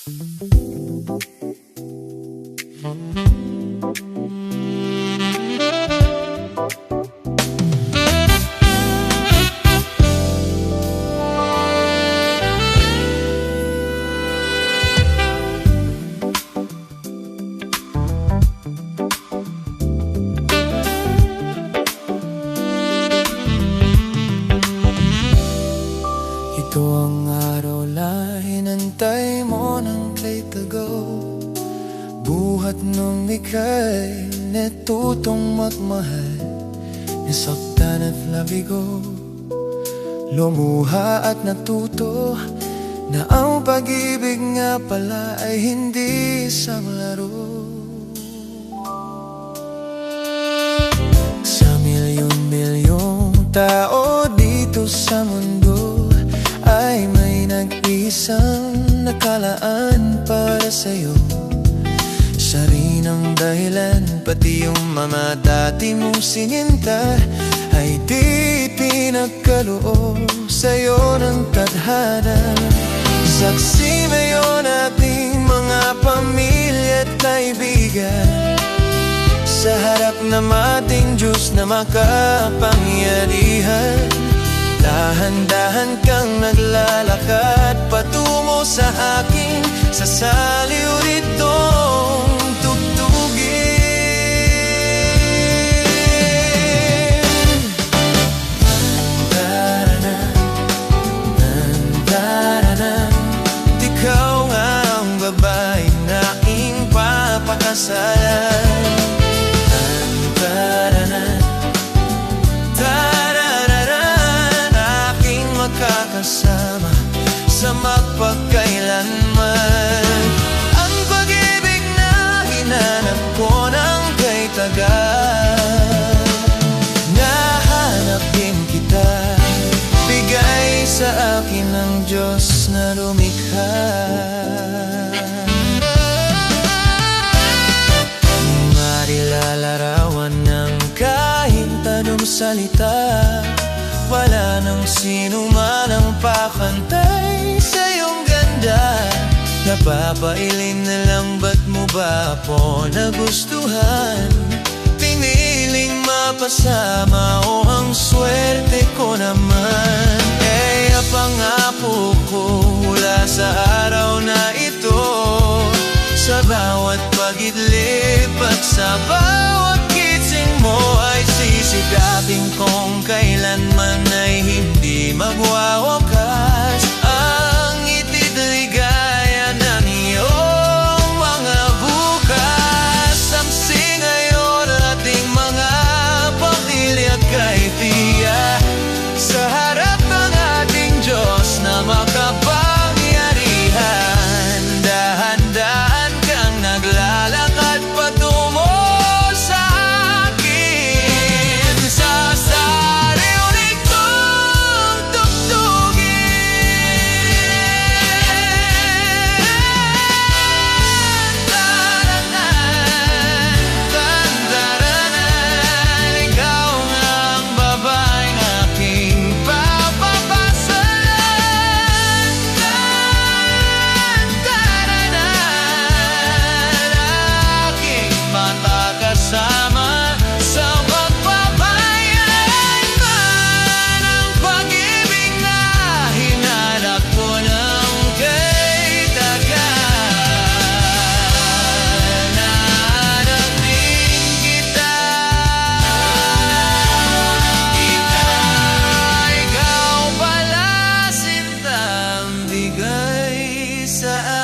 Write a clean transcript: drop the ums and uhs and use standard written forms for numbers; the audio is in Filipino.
Ito ang araw na hinantay mo ng kay tagaw. Buhat nung ika'y natutong magmahal, nasaktan at labigo, lumuha at natuto na ang pag-ibig nga pala ay hindi isang laro. Sa milyon-milyong tao dito sa mundo ay may nag-isang nakalaan para sa'yo. Siya rin ang dahilan, pati yung mga dati mong sininta ay di pinagkaloob sa'yo ng tadhana. Saksi ngayon ating mga pamilya at kaibigan sa harap ng ating Diyos na makapangyarihan. Dahan-dahan kang naglalakad patungo sa aking sasaliw ritong tugtugin. Nandaranan, nandaranan, ikaw nga ang babae na aking papakasalan. Nandaranan, kasama sa magpagkailanman. Ang pag-ibig na hinanap ko ng kay tagal, nahanap din kita, bigay sa akin ng Diyos na lumikha. Di marilalarawan ng kahit anong salita, wala nang sino man ang pakantay sa iyong ganda. Napapailin na lang, ba't mo ba ako nagustuhan? Piniling mapasama o ang swerte ko naman kaya pangako ko mula sa araw na ito, sa bawat pag-idlip at sa bawat gising mo ay sisigapin kong kailanman ay hindi magwawakas ang itidligaya ng iyong mga bukas. Samsi ngayon ating mga pamilya kaibigan sa harap ng ating Diyos na makapangyarihan. Dahan-dahan kang naglalakad patungo sa akin, sasaliw ritong tugtugin. Tandaranan, tandaranan, ikaw nga ang babaeng aking papapakasalan. Tandaranan, aking matakasama sa magpapahayagman. Ang pag-ibig na hinanap ko ng kay tagal, nahanap din kita. Ikaw pala, sintang bigay sa